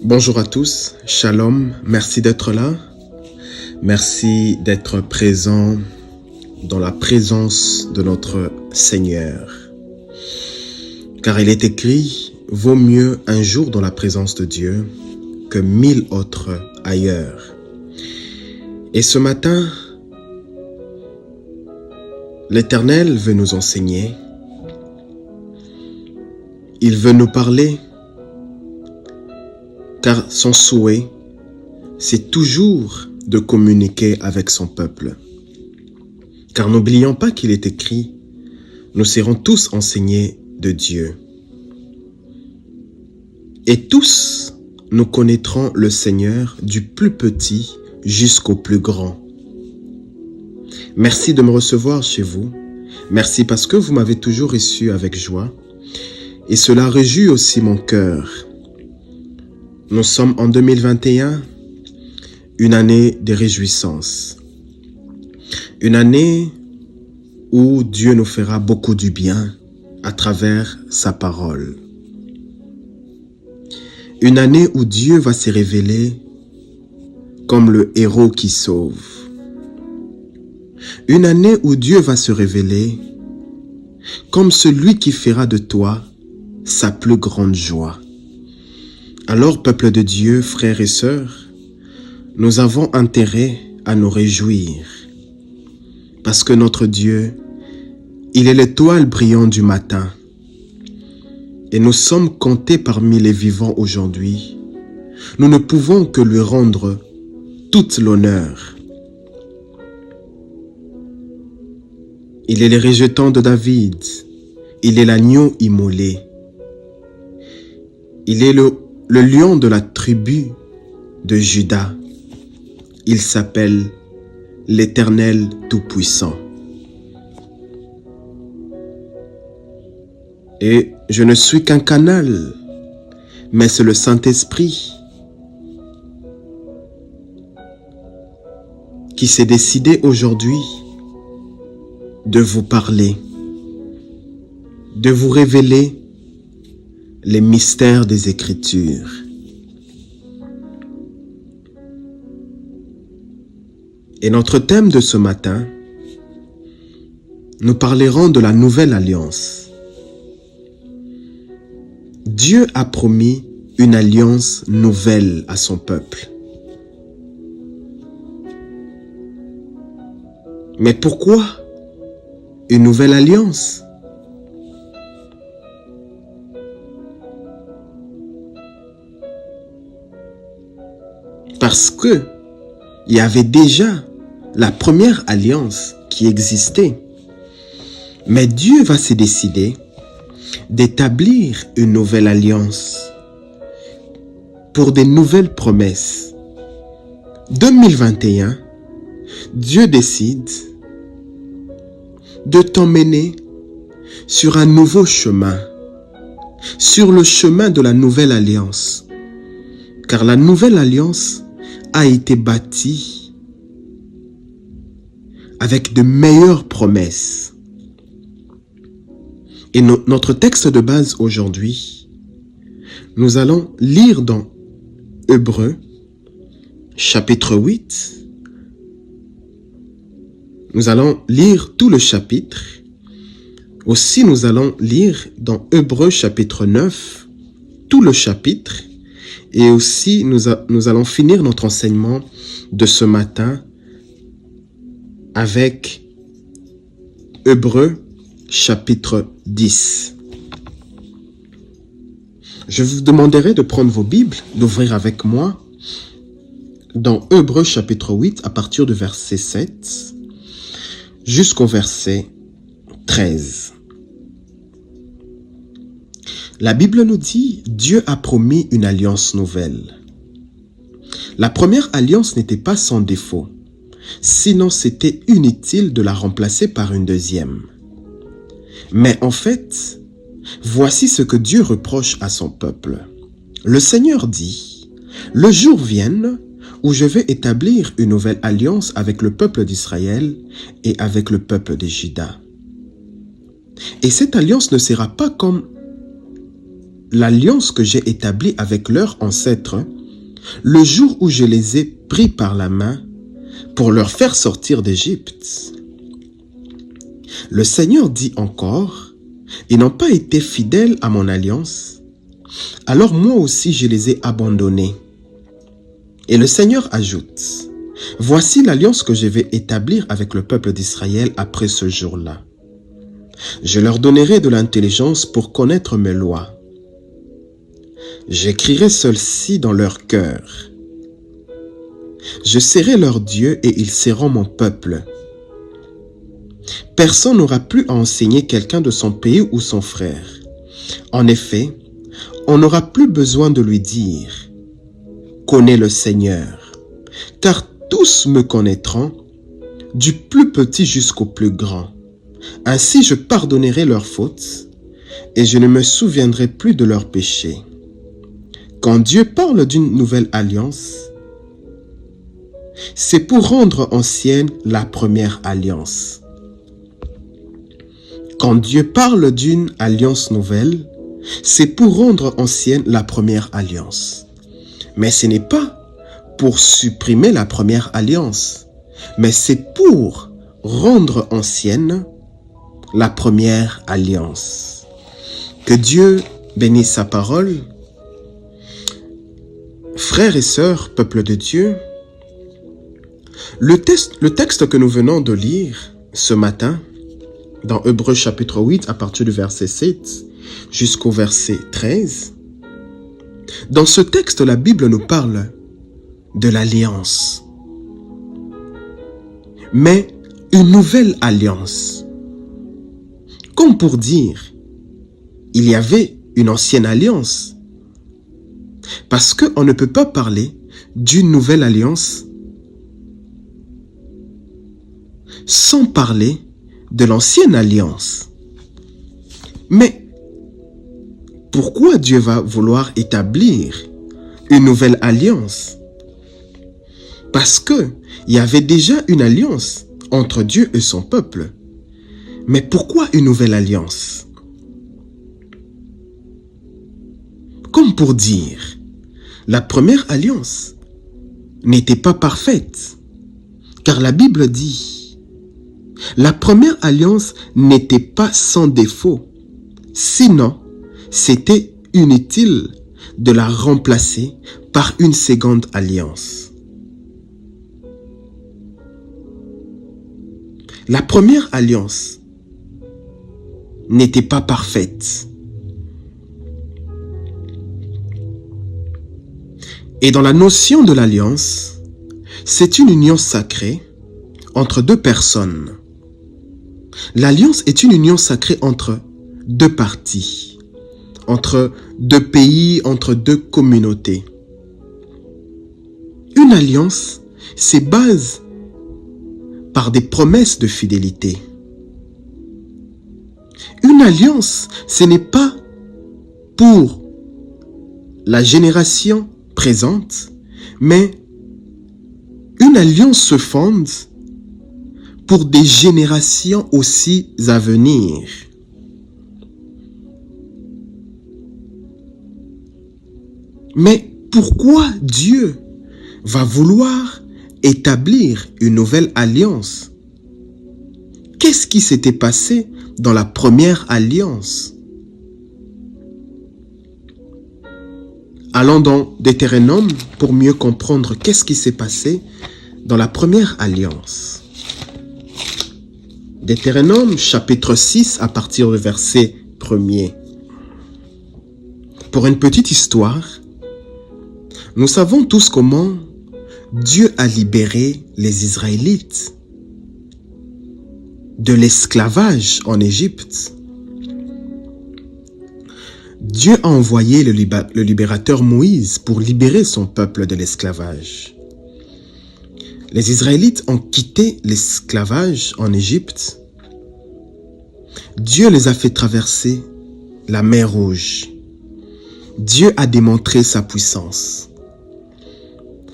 Bonjour à tous, shalom, merci d'être là, merci d'être présent dans la présence de notre Seigneur. Car il est écrit, vaut mieux un jour dans la présence de Dieu que 1000 autres ailleurs. Et ce matin, l'Éternel veut nous enseigner, il veut nous parler, car son souhait, c'est toujours de communiquer avec son peuple. Car n'oublions pas qu'il est écrit, nous serons tous enseignés de Dieu. Et tous, nous connaîtrons le Seigneur du plus petit jusqu'au plus grand. Merci de me recevoir chez vous. Merci parce que vous m'avez toujours reçu avec joie. Et cela réjouit aussi mon cœur. Nous sommes en 2021, une année de réjouissance. Une année où Dieu nous fera beaucoup du bien à travers sa parole. Une année où Dieu va se révéler comme le héros qui sauve. Une année où Dieu va se révéler comme celui qui fera de toi sa plus grande joie. Alors, peuple de Dieu, frères et sœurs, nous avons intérêt à nous réjouir. Parce que notre Dieu, il est l'étoile brillante du matin. Et nous sommes comptés parmi les vivants aujourd'hui. Nous ne pouvons que lui rendre toute l'honneur. Il est le rejeton de David. Il est l'agneau immolé. Il est le lion de la tribu de Juda. Il s'appelle l'Éternel Tout-Puissant. Et je ne suis qu'un canal, mais c'est le Saint-Esprit qui s'est décidé aujourd'hui de vous parler, de vous révéler les mystères des Écritures. Et notre thème de ce matin, nous parlerons de la nouvelle alliance. Dieu a promis une alliance nouvelle à son peuple. Mais pourquoi une nouvelle alliance? Parce que il y avait déjà la première alliance qui existait. Mais Dieu va se décider d'établir une nouvelle alliance pour des nouvelles promesses. 2021, Dieu décide de t'emmener sur un nouveau chemin, sur le chemin de la nouvelle alliance. Car la nouvelle alliance a été bâtie avec de meilleures promesses. Et notre texte de base aujourd'hui, nous allons lire dans Hébreux, chapitre 8. Nous allons lire tout le chapitre. Aussi, nous allons lire dans Hébreux, chapitre 9, tout le chapitre. Et aussi, nous allons finir notre enseignement de ce matin avec Hébreux, chapitre 10. Je vous demanderai de prendre vos Bibles, d'ouvrir avec moi dans Hébreux, chapitre 8, à partir du verset 7 jusqu'au verset 13. La Bible nous dit, Dieu a promis une alliance nouvelle. La première alliance n'était pas sans défaut, sinon c'était inutile de la remplacer par une deuxième. Mais en fait, voici ce que Dieu reproche à son peuple. Le Seigneur dit, « Le jour vienne où je vais établir une nouvelle alliance avec le peuple d'Israël et avec le peuple de Juda. Et cette alliance ne sera pas comme l'alliance que j'ai établie avec leurs ancêtres, le jour où je les ai pris par la main pour leur faire sortir d'Égypte. Le Seigneur dit encore, ils n'ont pas été fidèles à mon alliance, alors moi aussi je les ai abandonnés. Et le Seigneur ajoute, voici l'alliance que je vais établir avec le peuple d'Israël après ce jour-là. Je leur donnerai de l'intelligence pour connaître mes lois. J'écrirai celles-ci dans leur cœur. Je serai leur Dieu et ils seront mon peuple. Personne n'aura plus à enseigner quelqu'un de son pays ou son frère. En effet, on n'aura plus besoin de lui dire « Connais le Seigneur », car tous me connaîtront, du plus petit jusqu'au plus grand. Ainsi je pardonnerai leurs fautes et je ne me souviendrai plus de leurs péchés. Quand Dieu parle d'une nouvelle alliance, c'est pour rendre ancienne la première alliance. Quand Dieu parle d'une alliance nouvelle, c'est pour rendre ancienne la première alliance. Mais ce n'est pas pour supprimer la première alliance, mais c'est pour rendre ancienne la première alliance. Que Dieu bénisse sa parole. Frères et sœurs, peuple de Dieu, le texte que nous venons de lire ce matin, dans Hébreux chapitre 8, à partir du verset 7 jusqu'au verset 13, dans ce texte, la Bible nous parle de l'alliance. Mais une nouvelle alliance. Comme pour dire, il y avait une ancienne alliance. Parce qu'on ne peut pas parler d'une nouvelle alliance sans parler de l'ancienne alliance. Mais pourquoi Dieu va vouloir établir une nouvelle alliance? Parce qu'il y avait déjà une alliance entre Dieu et son peuple. Mais pourquoi une nouvelle alliance? Comme pour dire, la première alliance n'était pas parfaite, car la Bible dit, la première alliance n'était pas sans défaut, sinon c'était inutile de la remplacer par une seconde alliance. La première alliance n'était pas parfaite. Et dans la notion de l'alliance, c'est une union sacrée entre deux personnes. L'alliance est une union sacrée entre deux parties, entre deux pays, entre deux communautés. Une alliance se base par des promesses de fidélité. Une alliance, ce n'est pas pour la génération présente, mais une alliance se fonde pour des générations aussi à venir. Mais pourquoi Dieu va vouloir établir une nouvelle alliance? Qu'est-ce qui s'était passé dans la première alliance? Allons dans Deutéronome pour mieux comprendre qu'est-ce qui s'est passé dans la première alliance. Deutéronome chapitre 6 à partir du verset 1er. Pour une petite histoire, nous savons tous comment Dieu a libéré les Israélites de l'esclavage en Égypte. Dieu a envoyé le libérateur Moïse pour libérer son peuple de l'esclavage. Les Israélites ont quitté l'esclavage en Égypte. Dieu les a fait traverser la mer Rouge. Dieu a démontré sa puissance.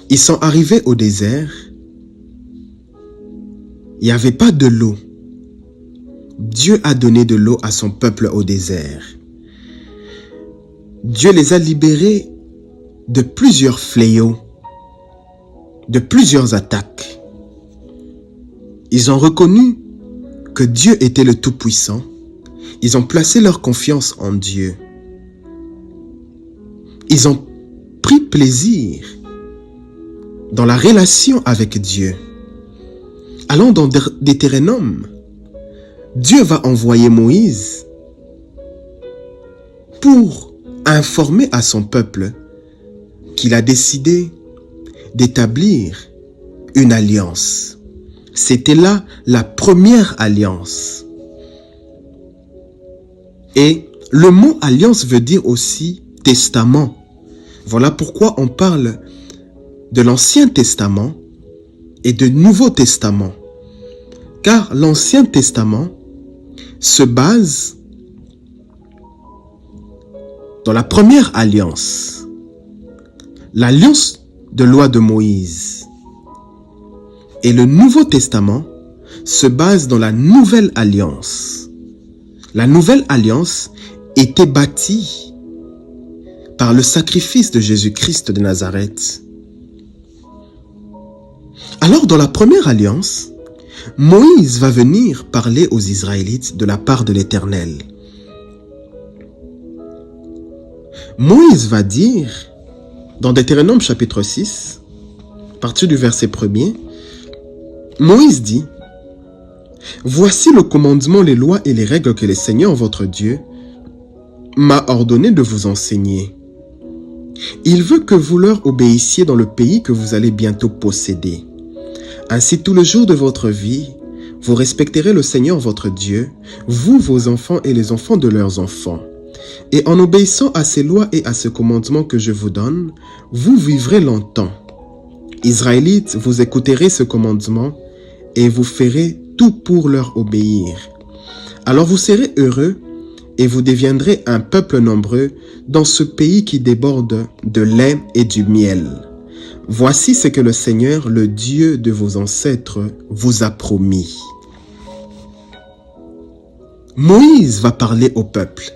Ils sont arrivés au désert. Il n'y avait pas de l'eau. Dieu a donné de l'eau à son peuple au désert. Dieu les a libérés de plusieurs fléaux, de plusieurs attaques. Ils ont reconnu que Dieu était le Tout-Puissant. Ils ont placé leur confiance en Dieu. Ils ont pris plaisir dans la relation avec Dieu. Allons dans Deutéronome. Dieu va envoyer Moïse pour informer à son peuple qu'il a décidé d'établir une alliance. C'était là la première alliance. Et le mot alliance veut dire aussi testament. Voilà pourquoi on parle de l'Ancien Testament et de Nouveau Testament. Car l'Ancien Testament se base dans la première alliance, l'alliance de loi de Moïse. Et le Nouveau Testament se base dans la nouvelle alliance. La nouvelle alliance était bâtie par le sacrifice de Jésus-Christ de Nazareth. Alors, dans la première alliance, Moïse va venir parler aux Israélites de la part de l'Éternel. Moïse va dire, dans Deutéronome chapitre 6, à partir du verset 1er, Moïse dit, « Voici le commandement, les lois et les règles que le Seigneur votre Dieu m'a ordonné de vous enseigner. Il veut que vous leur obéissiez dans le pays que vous allez bientôt posséder. Ainsi, tout le jour de votre vie, vous respecterez le Seigneur votre Dieu, vous, vos enfants et les enfants de leurs enfants. Et en obéissant à ces lois et à ce commandement que je vous donne, vous vivrez longtemps. Israélites, vous écouterez ce commandement et vous ferez tout pour leur obéir. Alors vous serez heureux et vous deviendrez un peuple nombreux dans ce pays qui déborde de lait et du miel. Voici ce que le Seigneur, le Dieu de vos ancêtres, vous a promis. » Moïse va parler au peuple.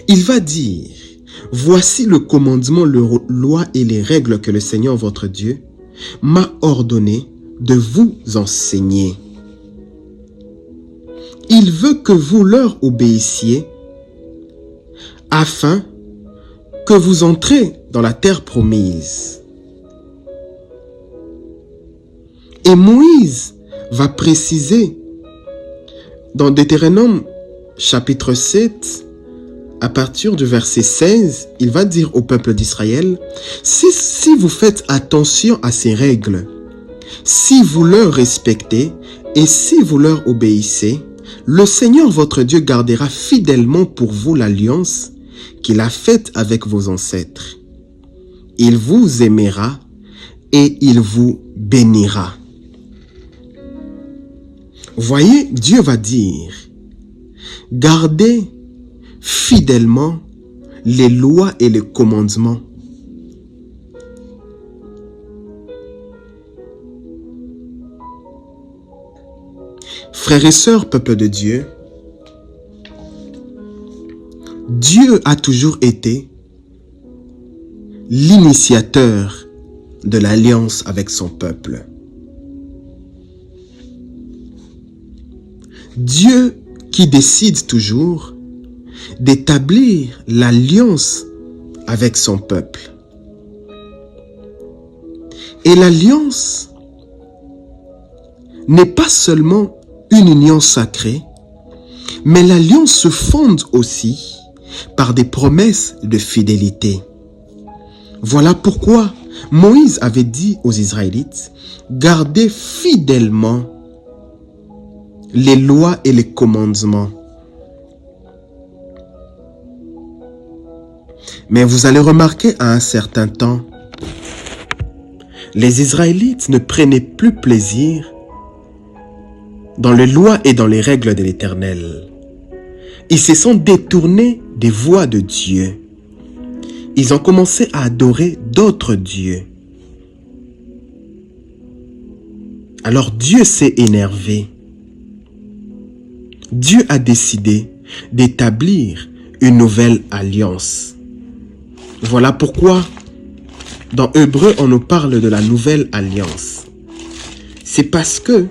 Il va dire, « Voici le commandement, les lois et les règles que le Seigneur votre Dieu m'a ordonné de vous enseigner. Il veut que vous leur obéissiez afin que vous entrez dans la terre promise. » Et Moïse va préciser dans Deutéronome chapitre 7, à partir du verset 16, il va dire au peuple d'Israël, « Si vous faites attention à ces règles, si vous leur respectez et si vous leur obéissez, le Seigneur votre Dieu gardera fidèlement pour vous l'alliance qu'il a faite avec vos ancêtres. Il vous aimera et il vous bénira. » Voyez, Dieu va dire, gardez fidèlement les lois et les commandements. Frères et sœurs, peuple de Dieu, Dieu a toujours été l'initiateur de l'alliance avec son peuple. Dieu qui décide toujours d'établir l'alliance avec son peuple. Et l'alliance n'est pas seulement une union sacrée, mais l'alliance se fonde aussi par des promesses de fidélité. Voilà pourquoi Moïse avait dit aux Israélites, gardez fidèlement les lois et les commandements. Mais vous allez remarquer à un certain temps, les Israélites ne prenaient plus plaisir dans les lois et dans les règles de l'Éternel. Ils se sont détournés des voies de Dieu. Ils ont commencé à adorer d'autres dieux. Alors Dieu s'est énervé. Dieu a décidé d'établir une nouvelle alliance. Voilà pourquoi dans Hébreu, on nous parle de la nouvelle alliance. C'est parce que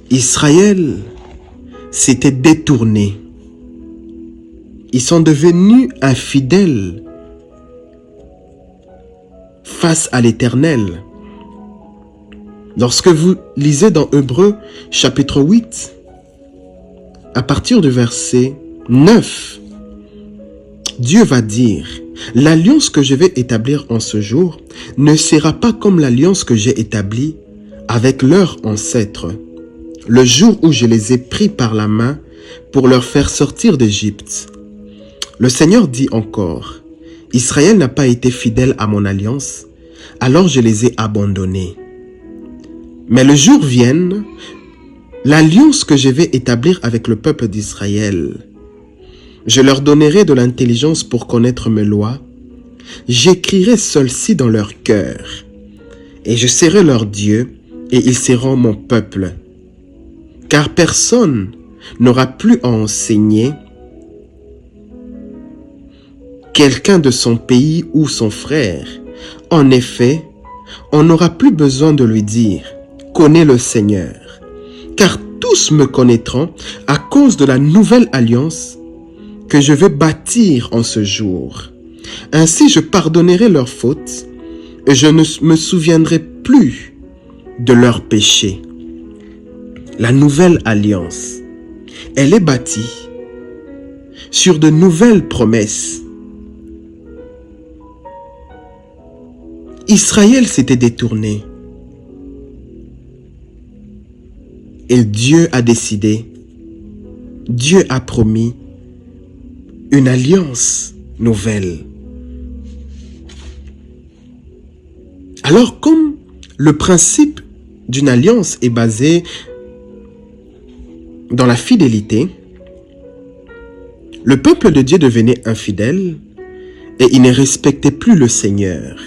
Israël s'était détourné. Ils sont devenus infidèles face à l'Éternel. Lorsque vous lisez dans Hébreu chapitre 8, à partir du verset 9, Dieu va dire, « L'alliance que je vais établir en ce jour ne sera pas comme l'alliance que j'ai établie avec leurs ancêtres, le jour où je les ai pris par la main pour leur faire sortir d'Égypte. » Le Seigneur dit encore, « Israël n'a pas été fidèle à mon alliance, alors je les ai abandonnés. Mais le jour vienne, l'alliance que je vais établir avec le peuple d'Israël. Je leur donnerai de l'intelligence pour connaître mes lois. J'écrirai celles-ci dans leur cœur. Et je serai leur Dieu, et ils seront mon peuple. Car personne n'aura plus à enseigner quelqu'un de son pays ou son frère. En effet, on n'aura plus besoin de lui dire « Connais le Seigneur ». Car tous me connaîtront à cause de la nouvelle alliance que je vais bâtir en ce jour. Ainsi je pardonnerai leurs fautes et je ne me souviendrai plus de leurs péchés. La nouvelle alliance, elle est bâtie sur de nouvelles promesses. Israël s'était détourné et Dieu a décidé, Dieu a promis une alliance nouvelle. Alors, comme le principe d'une alliance est basé dans la fidélité, le peuple de Dieu devenait infidèle et il ne respectait plus le Seigneur.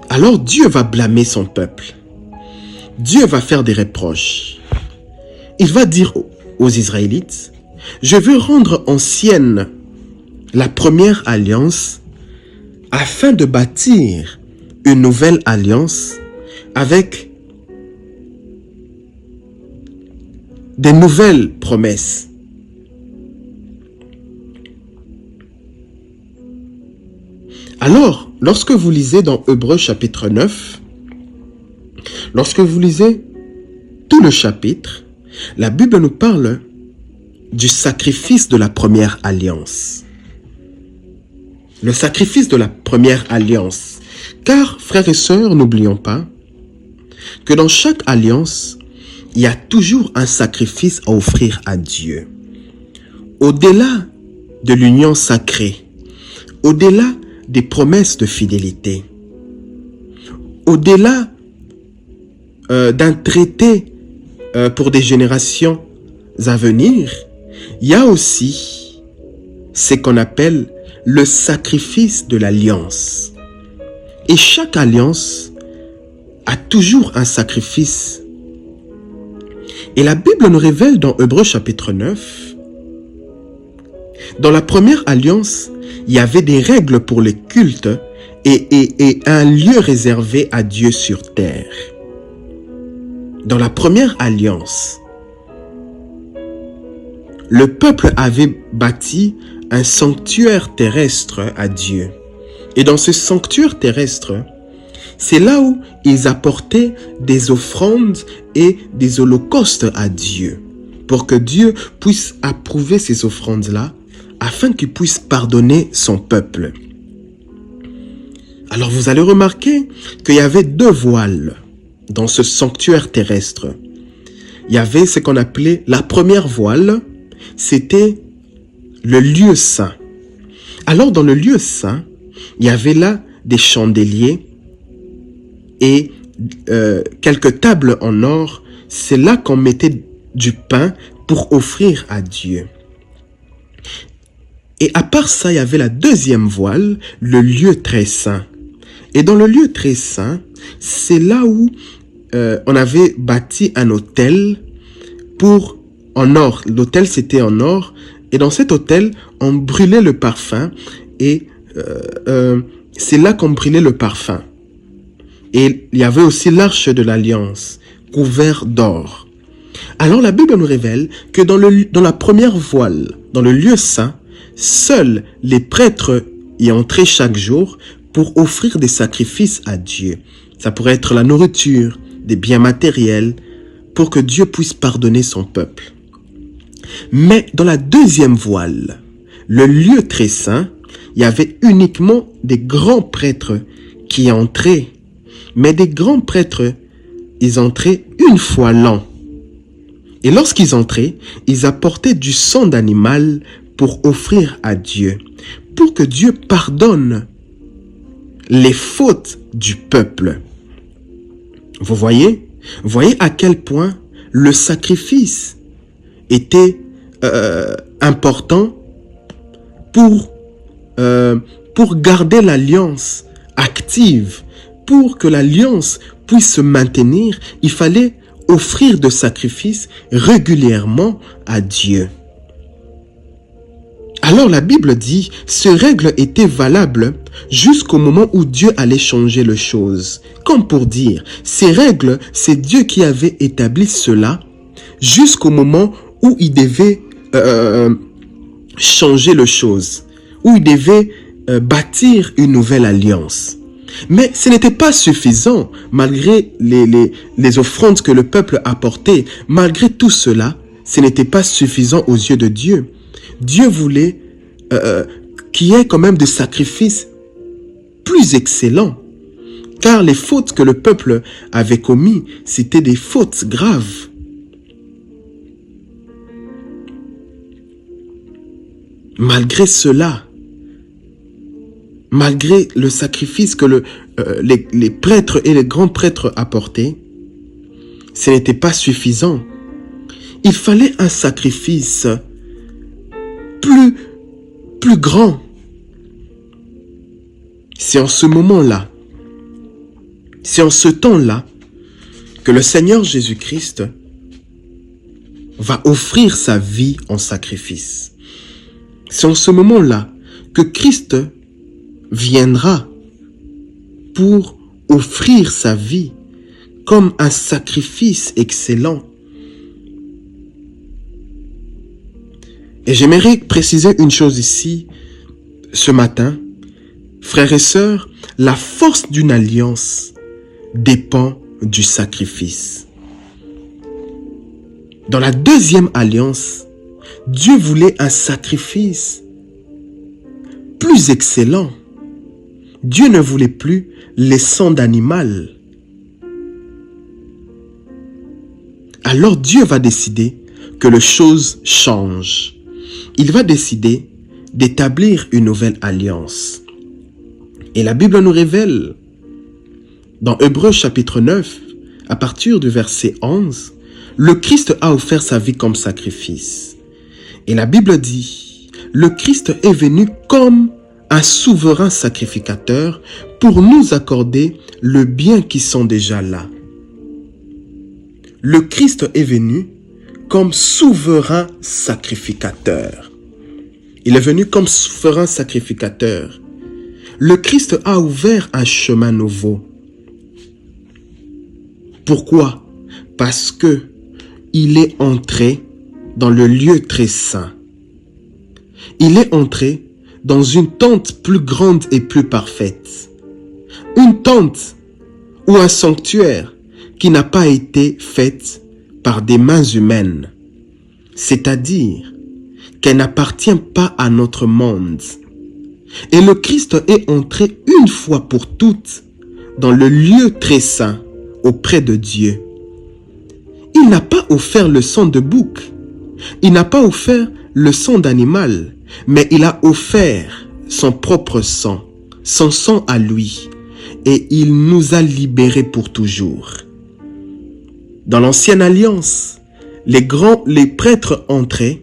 Alors Dieu va blâmer son peuple. Dieu va faire des reproches. Il va dire aux Israélites, « Je veux rendre ancienne la première alliance afin de bâtir une nouvelle alliance avec des nouvelles promesses. » Alors, lorsque vous lisez dans Hébreu chapitre 9, lorsque vous lisez tout le chapitre, la Bible nous parle du sacrifice de la première alliance. Le sacrifice de la première alliance. Car, frères et sœurs, n'oublions pas que dans chaque alliance, il y a toujours un sacrifice à offrir à Dieu. Au-delà de l'union sacrée, au-delà des promesses de fidélité, au-delà d'un traité pour des générations à venir, il y a aussi ce qu'on appelle le sacrifice de l'alliance. Et chaque alliance a toujours un sacrifice. Et la Bible nous révèle dans Hébreu chapitre 9, dans la première alliance, il y avait des règles pour le culte et un lieu réservé à Dieu sur terre. Dans la première alliance, le peuple avait bâti un sanctuaire terrestre à Dieu. Et dans ce sanctuaire terrestre, c'est là où ils apportaient des offrandes et des holocaustes à Dieu, pour que Dieu puisse approuver ces offrandes-là, afin qu'il puisse pardonner son peuple. Alors vous allez remarquer qu'il y avait deux voiles dans ce sanctuaire terrestre. Il y avait ce qu'on appelait la première voile, c'était le lieu saint. Alors dans le lieu saint, il y avait là des chandeliers et quelques tables en or. C'est là qu'on mettait du pain pour offrir à Dieu. Et à part ça, il y avait la deuxième voile, le lieu très saint. Et dans le lieu très saint, c'est là où on avait bâti un autel en or. L'autel, c'était en or Et dans cet autel, on brûlait le parfum et c'est là qu'on brûlait le parfum. Et il y avait aussi l'arche de l'alliance, couvert d'or. Alors la Bible nous révèle que dans la première voile, dans le lieu saint, seuls les prêtres y entraient chaque jour pour offrir des sacrifices à Dieu. Ça pourrait être la nourriture, des biens matériels, pour que Dieu puisse pardonner son peuple. Mais dans la deuxième voile, le lieu très saint, il y avait uniquement des grands prêtres qui entraient. Mais des grands prêtres, ils entraient une fois l'an. Et lorsqu'ils entraient, ils apportaient du sang d'animal pour offrir à Dieu, pour que Dieu pardonne les fautes du peuple. Vous voyez à quel point le sacrifice était important pour garder l'alliance active. Pour que l'alliance puisse se maintenir, il fallait offrir de sacrifices régulièrement à Dieu. Alors la Bible dit, ces règles étaient valables jusqu'au moment où Dieu allait changer les choses. Comme pour dire, ces règles, c'est Dieu qui avait établi cela jusqu'au moment où il devait changer les choses, où il devait bâtir une nouvelle alliance. Mais ce n'était pas suffisant, malgré les offrandes que le peuple apportait. Malgré tout cela, ce n'était pas suffisant aux yeux de Dieu. Dieu voulait qu'il y ait quand même des sacrifices plus excellents. Car les fautes que le peuple avait commises, c'était des fautes graves. Malgré cela, malgré le sacrifice que les prêtres et les grands prêtres apportaient, ce n'était pas suffisant. Il fallait un sacrifice plus grand. C'est en ce moment-là, c'est en ce temps-là que le Seigneur Jésus-Christ va offrir sa vie en sacrifice. C'est en ce moment-là que Christ viendra pour offrir sa vie comme un sacrifice excellent. Et j'aimerais préciser une chose ici, ce matin. Frères et sœurs, la force d'une alliance dépend du sacrifice. Dans la deuxième alliance, Dieu voulait un sacrifice plus excellent. Dieu ne voulait plus les sangs d'animal. Alors Dieu va décider que les choses changent. Il va décider d'établir une nouvelle alliance. Et la Bible nous révèle, dans Hébreux chapitre 9, à partir du verset 11, le Christ a offert sa vie comme sacrifice. Et la Bible dit, le Christ est venu comme un souverain sacrificateur pour nous accorder le bien qui sont déjà là. Le Christ est venu comme souverain sacrificateur. Il est venu comme souverain sacrificateur. Le Christ a ouvert un chemin nouveau. Pourquoi? Parce que il est entré dans le lieu très saint. Il est entré dans une tente plus grande et plus parfaite. Une tente ou un sanctuaire qui n'a pas été faite par des mains humaines. C'est-à-dire qu'elle n'appartient pas à notre monde. Et le Christ est entré une fois pour toutes dans le lieu très saint auprès de Dieu. Il n'a pas offert le sang de bouc. Il n'a pas offert le sang d'animal. Mais il a offert son propre sang, son sang à lui, et il nous a libérés pour toujours. Dans l'ancienne alliance, les prêtres entraient.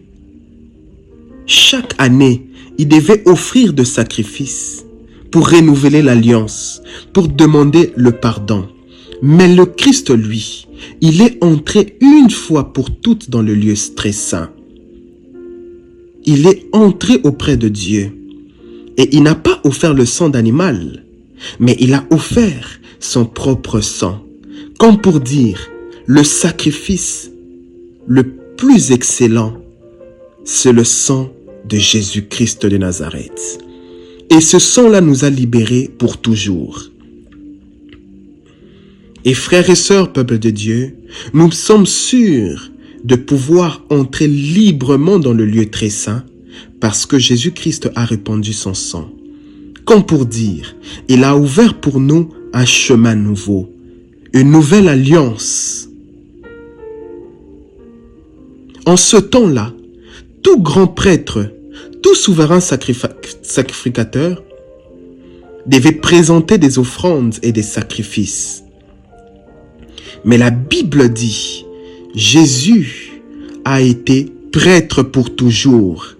Chaque année, ils devaient offrir de sacrifices pour renouveler l'alliance, pour demander le pardon. Mais le Christ, lui, il est entré une fois pour toutes dans le lieu très saint. il est entré auprès de Dieu. Et il n'a pas offert le sang d'animal, mais il a offert son propre sang, comme pour dire, le sacrifice le plus excellent, c'est le sang de Jésus-Christ de Nazareth. Et ce sang-là nous a libérés pour toujours. Et frères et sœurs, peuple de Dieu, nous sommes sûrs de pouvoir entrer librement dans le lieu très saint parce que Jésus-Christ a répandu son sang. Comme pour dire, il a ouvert pour nous un chemin nouveau, une nouvelle alliance. En ce temps-là, tout grand prêtre, tout souverain sacrificateur devait présenter des offrandes et des sacrifices. Mais la Bible dit, Jésus a été prêtre pour toujours.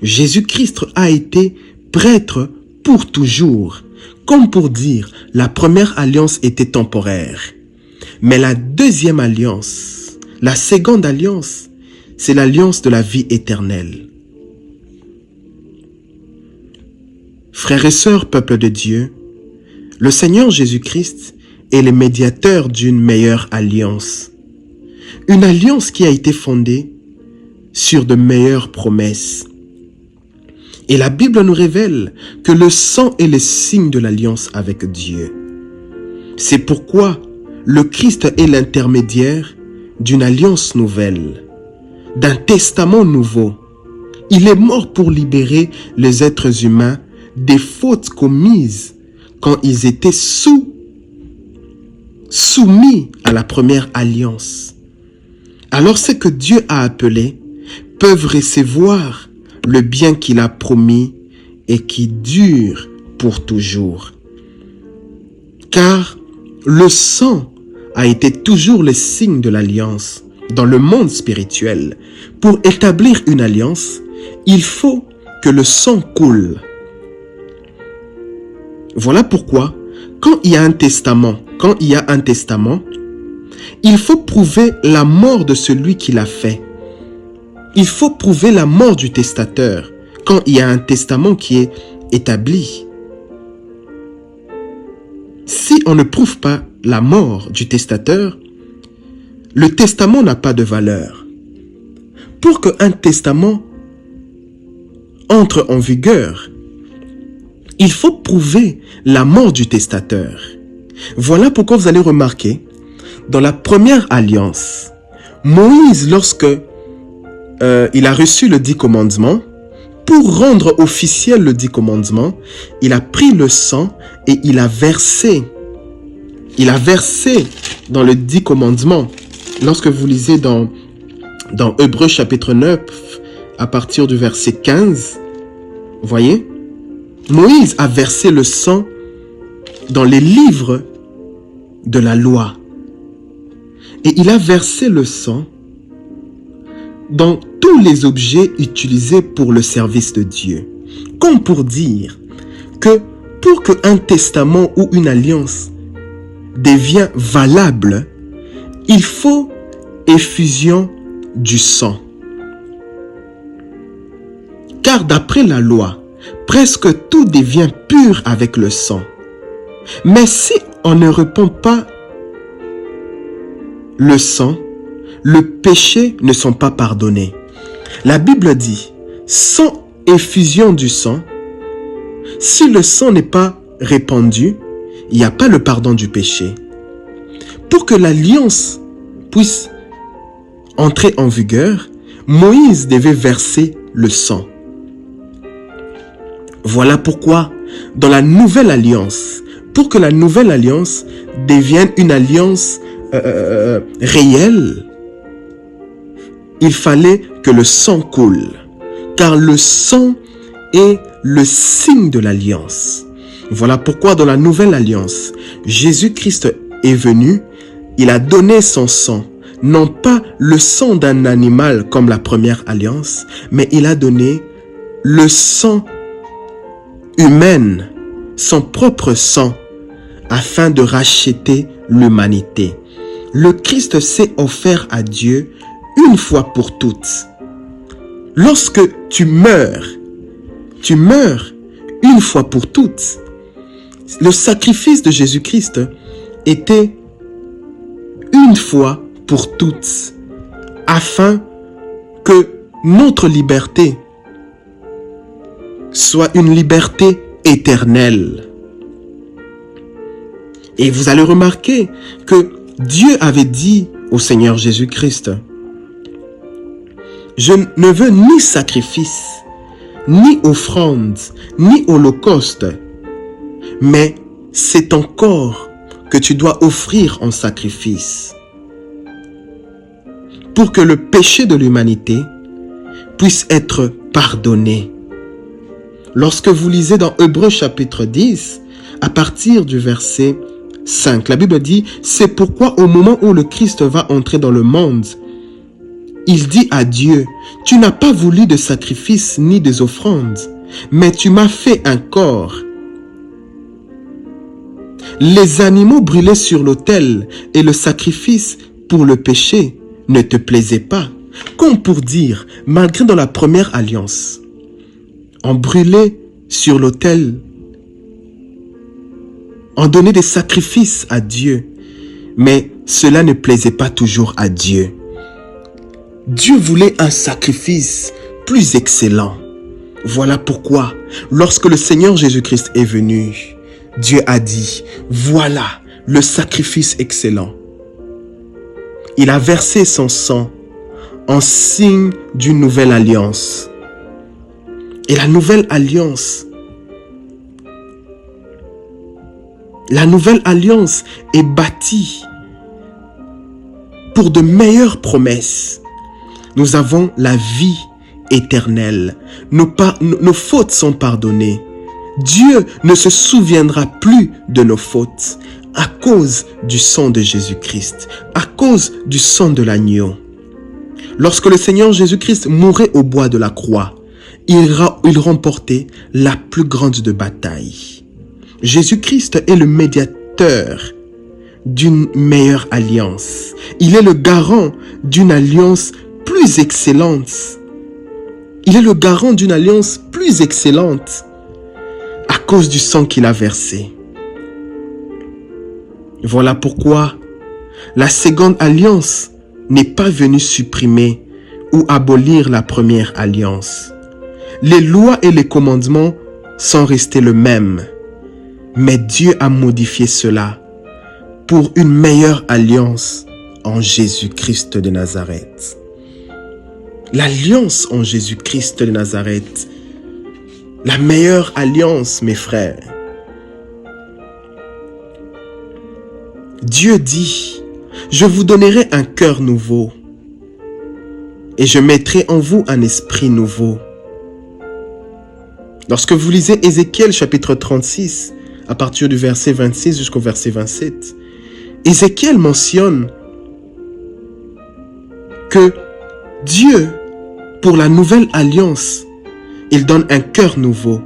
Jésus-Christ a été prêtre pour toujours. Comme pour dire, la première alliance était temporaire. Mais la deuxième alliance, la seconde alliance, c'est l'alliance de la vie éternelle. Frères et sœurs, peuple de Dieu, le Seigneur Jésus-Christ est le médiateur d'une meilleure alliance. Une alliance qui a été fondée sur de meilleures promesses. Et la Bible nous révèle que le sang est le signe de l'alliance avec Dieu. C'est pourquoi le Christ est l'intermédiaire d'une alliance nouvelle, d'un testament nouveau. Il est mort pour libérer les êtres humains des fautes commises quand ils étaient soumis à la première alliance. Alors ceux que Dieu a appelés peuvent recevoir le bien qu'il a promis et qui dure pour toujours. Car le sang a été toujours le signe de l'alliance dans le monde spirituel. Pour établir une alliance, il faut que le sang coule. Voilà pourquoi, quand il y a un testament, il faut prouver la mort de celui qui l'a fait. Il faut prouver la mort du testateur quand il y a un testament qui est établi. Si on ne prouve pas la mort du testateur, le testament n'a pas de valeur. Pour qu'un testament entre en vigueur, il faut prouver la mort du testateur. Voilà pourquoi vous allez remarquer, dans la première alliance, Moïse, lorsque il a reçu le 10 commandements, pour rendre officiel le 10 commandements, il a pris le sang et il a versé dans le 10 commandements. Lorsque vous lisez dans Hébreux chapitre 9, à partir du verset 15, vous voyez, Moïse a versé le sang dans les livres de la loi. Et il a versé le sang dans tous les objets utilisés pour le service de Dieu. Comme pour dire que pour qu'un testament ou une alliance devienne valable, il faut effusion du sang. Car d'après la loi, presque tout devient pur avec le sang. Mais si on ne répand pas le sang, le péché ne sont pas pardonnés. La Bible dit, sans effusion du sang, si le sang n'est pas répandu, il n'y a pas le pardon du péché. Pour que l'alliance puisse entrer en vigueur, Moïse devait verser le sang. Voilà pourquoi, dans la nouvelle alliance, pour que la nouvelle alliance devienne une alliance réelle, il fallait que le sang coule, car le sang est le signe de l'alliance. Voilà pourquoi dans la nouvelle alliance, Jésus-Christ est venu, il a donné son sang, non pas le sang d'un animal comme la première alliance, mais il a donné le sang humain, son propre sang, afin de racheter l'humanité. Le Christ s'est offert à Dieu une fois pour toutes. Lorsque tu meurs une fois pour toutes. Le sacrifice de Jésus-Christ était une fois pour toutes, afin que notre liberté soit une liberté éternelle. Et vous allez remarquer que Dieu avait dit au Seigneur Jésus-Christ, « Je ne veux ni sacrifice, ni offrande, ni holocauste, mais c'est ton corps que tu dois offrir en sacrifice, pour que le péché de l'humanité puisse être pardonné. » Lorsque vous lisez dans Hébreux chapitre 10, à partir du verset 5, la Bible dit, « C'est pourquoi au moment où le Christ va entrer dans le monde, il dit à Dieu, « Tu n'as pas voulu de sacrifice ni des offrandes, mais tu m'as fait un corps. » Les animaux brûlés sur l'autel et le sacrifice pour le péché ne te plaisaient pas. Comme pour dire, malgré dans la première alliance, on brûlait sur l'autel, on donnait des sacrifices à Dieu, mais cela ne plaisait pas toujours à Dieu. Dieu voulait un sacrifice plus excellent. Voilà pourquoi, lorsque le Seigneur Jésus-Christ est venu, Dieu a dit, voilà le sacrifice excellent. Il a versé son sang en signe d'une nouvelle alliance. Et la nouvelle alliance est bâtie pour de meilleures promesses. Nous avons la vie éternelle. Nos fautes sont pardonnées. Dieu ne se souviendra plus de nos fautes à cause du sang de Jésus-Christ, à cause du sang de l'agneau. Lorsque le Seigneur Jésus-Christ mourait au bois de la croix, il remportait la plus grande de batailles. Jésus-Christ est le médiateur d'une meilleure alliance. Il est le garant d'une alliance plus excellente. Il est le garant d'une alliance plus excellente à cause du sang qu'il a versé. Voilà pourquoi la seconde alliance n'est pas venue supprimer ou abolir la première alliance. Les lois et les commandements sont restés les mêmes, mais Dieu a modifié cela pour une meilleure alliance en Jésus-Christ de Nazareth. L'alliance en Jésus-Christ de Nazareth, la meilleure alliance, mes frères. Dieu dit, « Je vous donnerai un cœur nouveau et je mettrai en vous un esprit nouveau. » Lorsque vous lisez Ézéchiel chapitre 36, à partir du verset 26 jusqu'au verset 27, Ézéchiel mentionne que Dieu, pour la nouvelle alliance, il donne un cœur nouveau,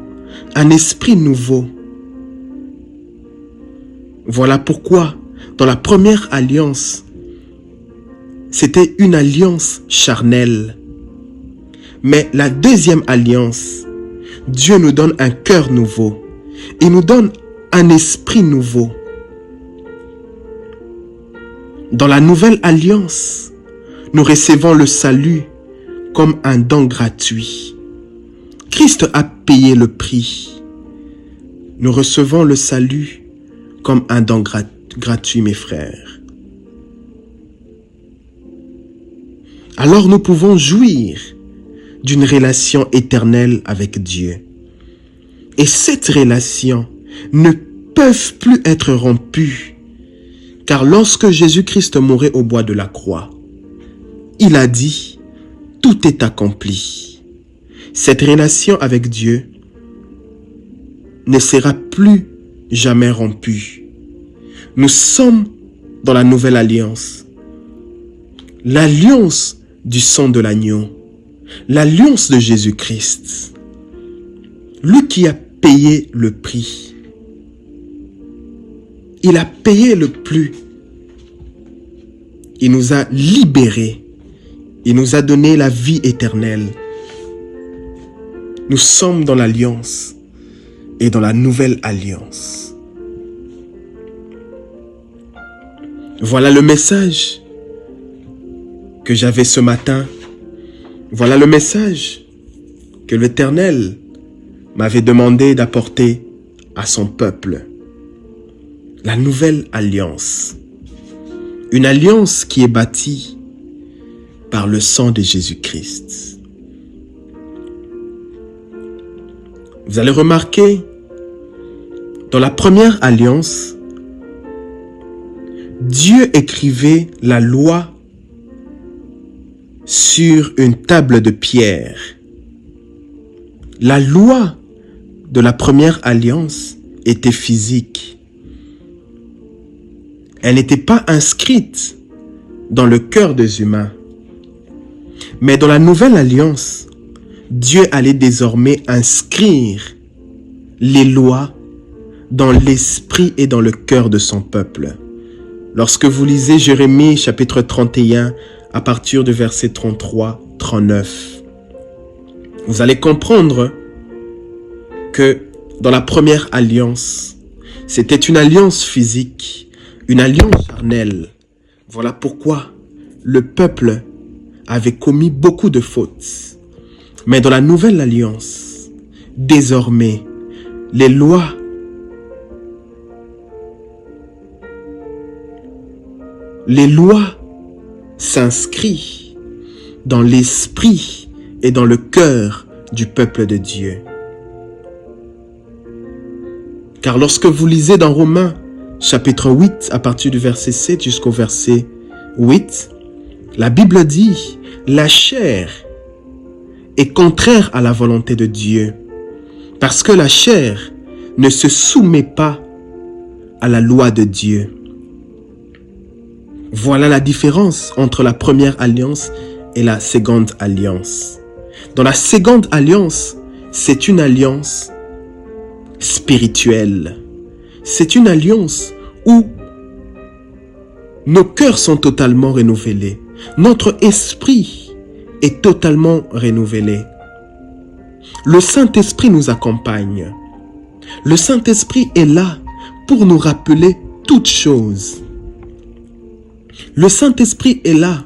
un esprit nouveau. Voilà pourquoi, dans la première alliance, c'était une alliance charnelle. Mais la deuxième alliance, Dieu nous donne un cœur nouveau. Il nous donne un esprit nouveau. Dans la nouvelle alliance, nous recevons le salut comme un don gratuit. Christ a payé le prix. Nous recevons le salut comme un don gratuit, mes frères. Alors nous pouvons jouir d'une relation éternelle avec Dieu. Et cette relation ne peut plus être rompue, car lorsque Jésus-Christ mourait au bois de la croix, il a dit, tout est accompli. Cette relation avec Dieu ne sera plus jamais rompue. Nous sommes dans la nouvelle alliance. L'alliance du sang de l'agneau. L'alliance de Jésus-Christ. Lui qui a payé le prix. Il a payé le prix. Il nous a libérés. Il nous a donné la vie éternelle. Nous sommes dans l'alliance et dans la nouvelle alliance. Voilà le message que j'avais ce matin. Voilà le message que l'Éternel m'avait demandé d'apporter à son peuple. La nouvelle alliance. Une alliance qui est bâtie par le sang de Jésus-Christ. Vous allez remarquer, dans la première alliance, Dieu écrivait la loi sur une table de pierre. La loi de la première alliance était physique. Elle n'était pas inscrite dans le cœur des humains. Mais dans la nouvelle alliance, Dieu allait désormais inscrire les lois dans l'esprit et dans le cœur de son peuple. Lorsque vous lisez Jérémie chapitre 31 à partir du verset 33-39, vous allez comprendre que dans la première alliance, c'était une alliance physique, une alliance charnelle. Voilà pourquoi le peuple avait commis beaucoup de fautes. Mais dans la nouvelle alliance, désormais, les lois s'inscrivent dans l'esprit et dans le cœur du peuple de Dieu. Car lorsque vous lisez dans Romains chapitre 8 à partir du verset 7 jusqu'au verset 8, la Bible dit « La chair est contraire à la volonté de Dieu, parce que la chair ne se soumet pas à la loi de Dieu. » Voilà la différence entre la première alliance et la seconde alliance. Dans la seconde alliance, c'est une alliance spirituelle. C'est une alliance où nos cœurs sont totalement renouvelés. Notre esprit est totalement renouvelé. Le Saint-Esprit nous accompagne. Le Saint-Esprit est là pour nous rappeler toutes choses. Le Saint-Esprit est là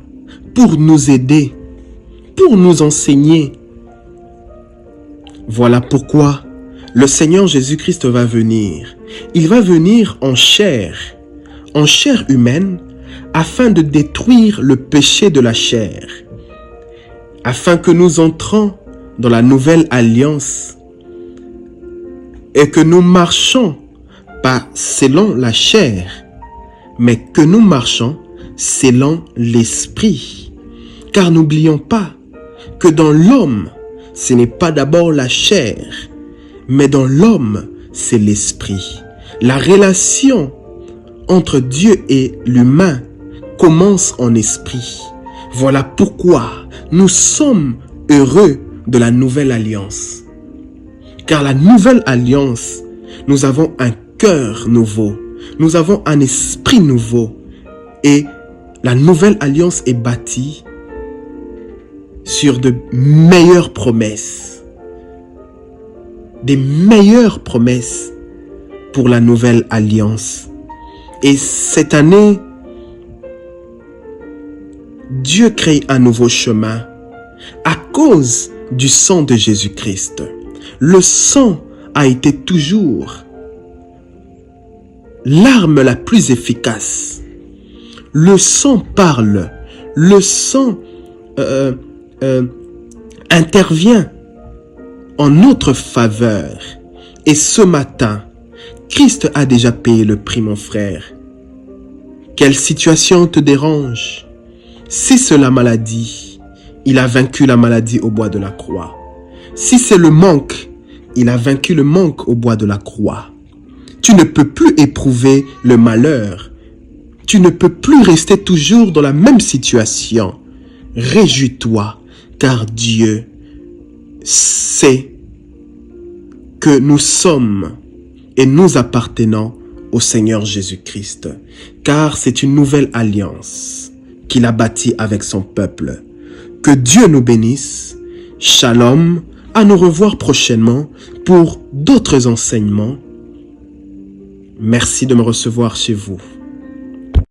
pour nous aider, pour nous enseigner. Voilà pourquoi le Seigneur Jésus-Christ va venir. Il va venir en chair humaine, afin de détruire le péché de la chair, afin que nous entrons dans la nouvelle alliance et que nous marchons pas selon la chair, mais que nous marchons selon l'esprit. Car n'oublions pas que dans l'homme, ce n'est pas d'abord la chair, mais dans l'homme, c'est l'esprit. La relation entre Dieu et l'humain commence en esprit. Voilà pourquoi nous sommes heureux de la nouvelle alliance. Car la nouvelle alliance, nous avons un cœur nouveau, nous avons un esprit nouveau. Et la nouvelle alliance est bâtie sur de meilleures promesses. Des meilleures promesses pour la nouvelle alliance. Et cette année, Dieu crée un nouveau chemin à cause du sang de Jésus-Christ. Le sang a été toujours l'arme la plus efficace. Le sang parle. Le sang intervient en notre faveur. Et ce matin, Christ a déjà payé le prix, mon frère. Quelle situation te dérange? Si c'est la maladie, il a vaincu la maladie au bois de la croix. Si c'est le manque, il a vaincu le manque au bois de la croix. Tu ne peux plus éprouver le malheur. Tu ne peux plus rester toujours dans la même situation. Réjouis-toi, car Dieu sait que nous sommes et nous appartenons au Seigneur Jésus-Christ. Car c'est une nouvelle alliance qu'il a bâtie avec son peuple. Que Dieu nous bénisse. Shalom. À nous revoir prochainement pour d'autres enseignements. Merci de me recevoir chez vous.